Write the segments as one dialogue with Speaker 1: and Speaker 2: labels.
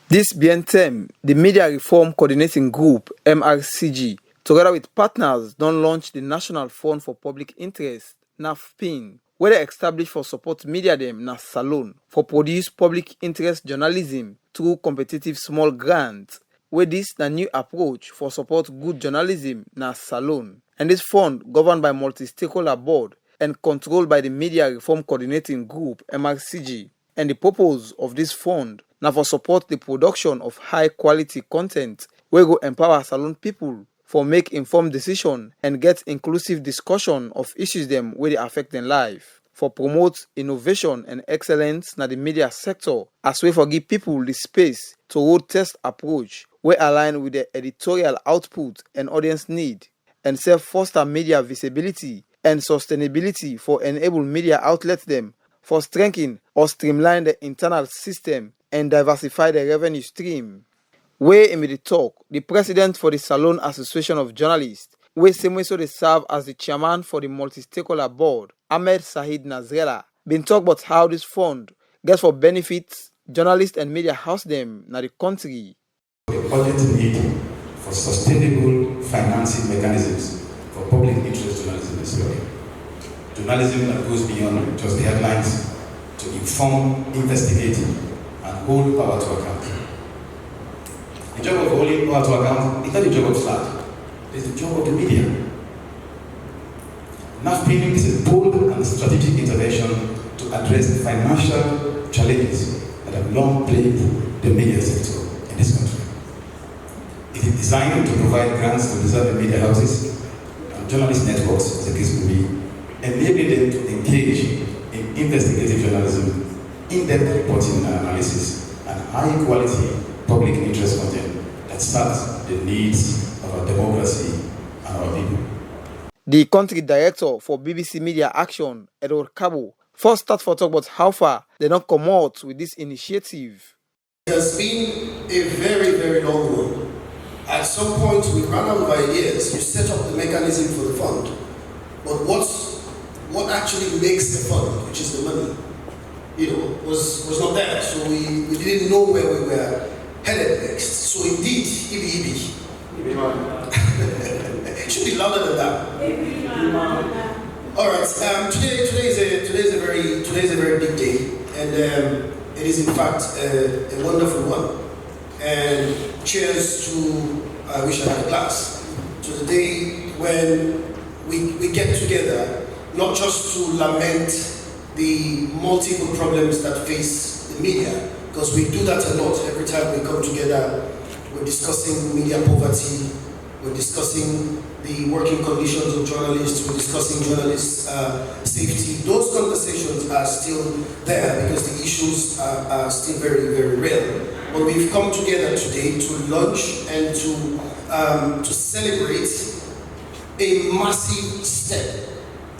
Speaker 1: This being term, the Media Reform Coordinating Group, MRCG, together with partners, don't launch the National Fund for Public Interest, NaFPIM, where they established for support media them na salon for produce public interest journalism through competitive small grants, where this the new approach for support good journalism na salon. And this fund governed by multi-stakeholder board and controlled by the Media Reform Coordinating Group, MRCG. And the purpose of this fund now for support the production of high quality content where go empower salon people for make informed decision and get inclusive discussion of issues them where they affect their life, for promote innovation and excellence in the media sector, as way for give people the space to road test approach where align with their editorial output and audience need, and self foster media visibility and sustainability for enable media outlets them for strengthen or streamline the internal system and diversify the revenue stream. Where in the talk, the president for the Salon Association of Journalists, where same so they serve as the chairman for the multi-stakeholder board, Ahmed Sahid Nazrela, been talk about how this fund gets for benefits journalists and media house them in the country.
Speaker 2: The urgent need for sustainable financing mechanisms for public interest journalism is real. Journalism that goes beyond just the headlines to inform, investigate, and hold power to account. The job of holding power to account is not the job of SLAD, it's the job of the media. NaFPIM is a bold and strategic intervention to address the financial challenges that have long plagued the media sector in this country. It is designed to provide grants to deserving media houses and journalist networks, as the case may be, enabling them to engage in investigative journalism, in-depth reporting and analysis, and high-quality public interest content that serves the needs of our democracy and our people.
Speaker 1: The country director for BBC Media Action, Edward Cabo, first start for talk about how far they don't come out with this initiative.
Speaker 3: It has been a very, very long road. At some point, we ran out of ideas. You set up the mechanism for the fund, but what actually makes the fund, which is the money, was not there. So we didn't know where we were headed next. So indeed, Ibi. It should be louder than that. All right. Today is a very big day, and it is in fact a wonderful one. And cheers to, I wish I had a glass, to the day when we get together, not just to lament the multiple problems that face the media, because we do that a lot every time we come together. We're discussing media poverty, we're discussing the working conditions of journalists, we're discussing journalists' safety. Those conversations are still there because the issues are still very, very real. But we've come together today to launch and to celebrate a massive step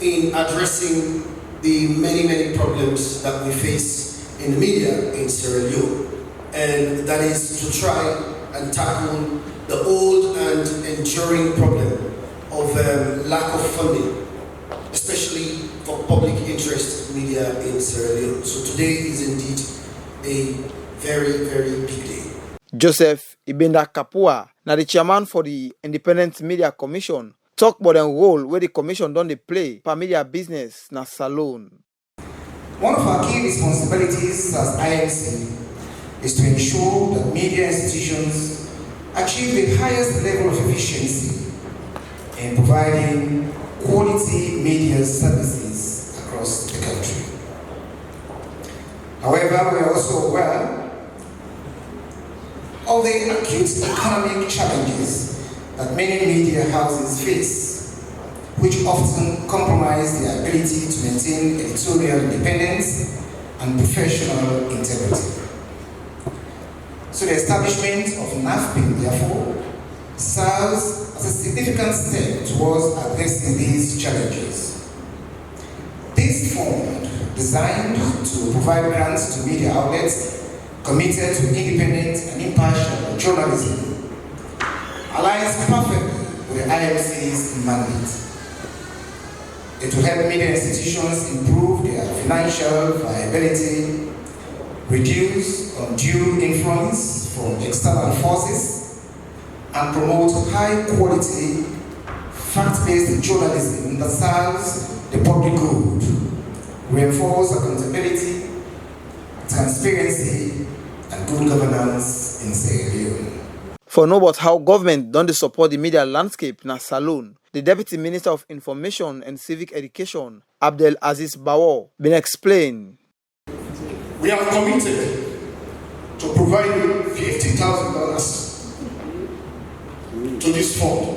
Speaker 3: in addressing the many problems that we face in the media in Sierra Leone. And that is to try and tackle the old and enduring problem of lack of funding, especially for public interest media in Sierra Leone. So today is indeed a very, very big day.
Speaker 1: Joseph Ibenda Kapua, now the chairman for the Independent Media Commission, talk about the role where the commission don't they play for media business na salon.
Speaker 4: One of our key responsibilities as IMC is to ensure that media institutions achieve the highest level of efficiency in providing quality media services across the country. However, we are also aware of the acute economic challenges that many media houses face, which often compromise their ability to maintain editorial independence and professional integrity. So the establishment of NaFPIM, therefore, serves as a significant step towards addressing these challenges. This fund, designed to provide grants to media outlets committed to independent and impartial journalism, aligns perfectly with the IMC's mandate. It will help media institutions improve their financial viability, reduce undue influence from external forces, and promote high-quality, fact-based journalism that serves the public good, reinforce accountability, transparency, and good governance in Sierra Leone.
Speaker 1: For know about how government don't support the media landscape na Salone, the Deputy Minister of Information and Civic Education, Abdel Aziz Bawo, been explained.
Speaker 3: We have committed to provide $50,000 to this fund,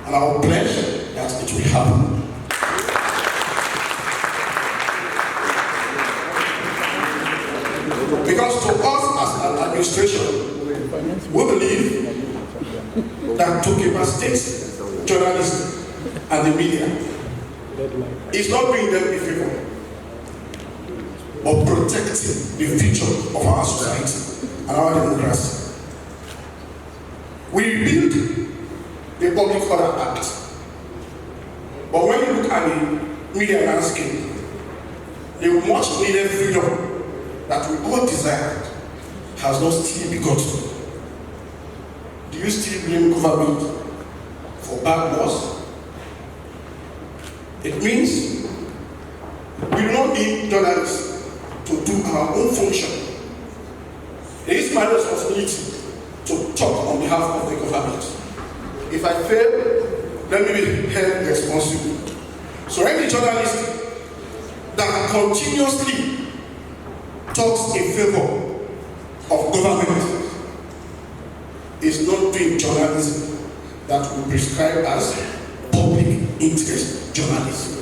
Speaker 3: and I will pledge that it will happen. Because to us as an administration, we believe that to capacity journalists and the media is not doing them a favor, but protecting the future of our society and our democracy. We rebuild the Public Order Act, but when you look at the media landscape, the much needed freedom that we all desired has not still been gotten. Do you still blame government for bad laws? It means we do not need journalists to do our own function. It is my responsibility to talk on behalf of the government. If I fail, let me be held responsible. So any journalist that continuously talks in favor of government is not doing journalism that we prescribe as public interest journalism.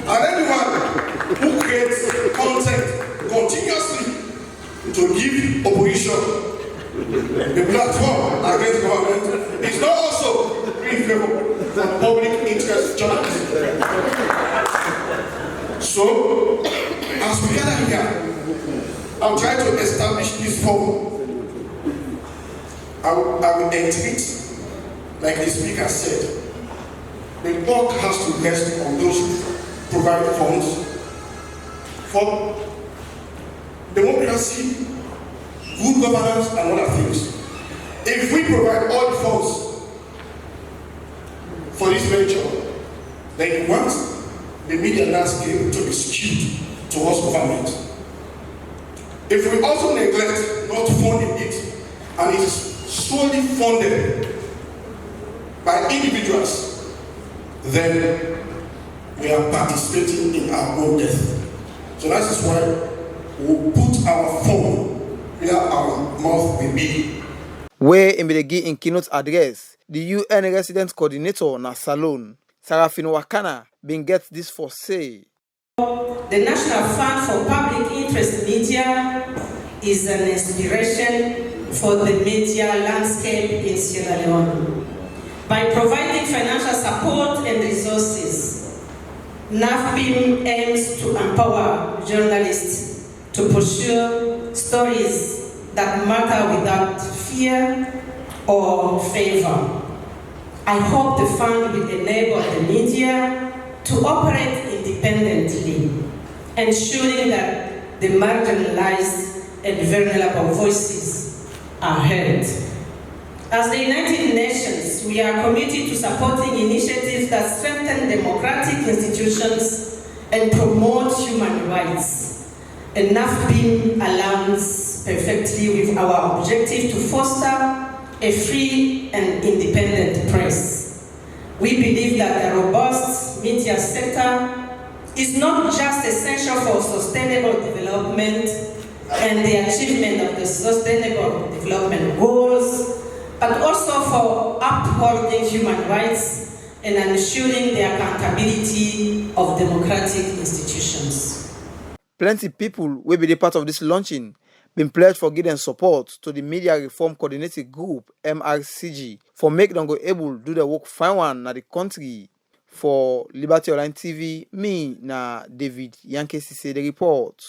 Speaker 3: And anyone who creates content continuously to give opposition a platform against government is not also in favor of public interest journalism. So, as we gather here, I'm trying to establish this form. I will entreat, like the speaker said, the work has to rest on those who provide funds for democracy, good governance, and other things. If we provide all the funds for this venture, then you want the media landscape to be skewed towards government. If we also neglect not funding it, and it is solely funded by individuals, then we are participating in our own death. So that is why we put our phone where our mouth will be.
Speaker 1: Where in the in keynote address, the UN resident coordinator na Salone, Sarafin Wakana, been gets this for say.
Speaker 5: The National Fund for Public Interest Media is an inspiration for the media landscape in Sierra Leone. By providing financial support and resources, NaFPIM aims to empower journalists to pursue stories that matter without fear or favor. I hope the fund will enable the media to operate independently, ensuring that the marginalized and vulnerable voices are heard. As the United Nations, we are committed to supporting initiatives that strengthen democratic institutions and promote human rights. And NaFPIM aligns perfectly with our objective to foster a free and independent press. We believe that a robust media sector is not just essential for sustainable development and the achievement of the Sustainable Development Goals, but also for upholding human rights and ensuring the accountability of democratic institutions.
Speaker 1: Plenty people will be the part of this launching been pledged for giving support to the Media Reform Coordinating Group, MRCG, for make them go able to do the work fine one na the country. For Liberty Online TV, me na David Yankee Sise the report.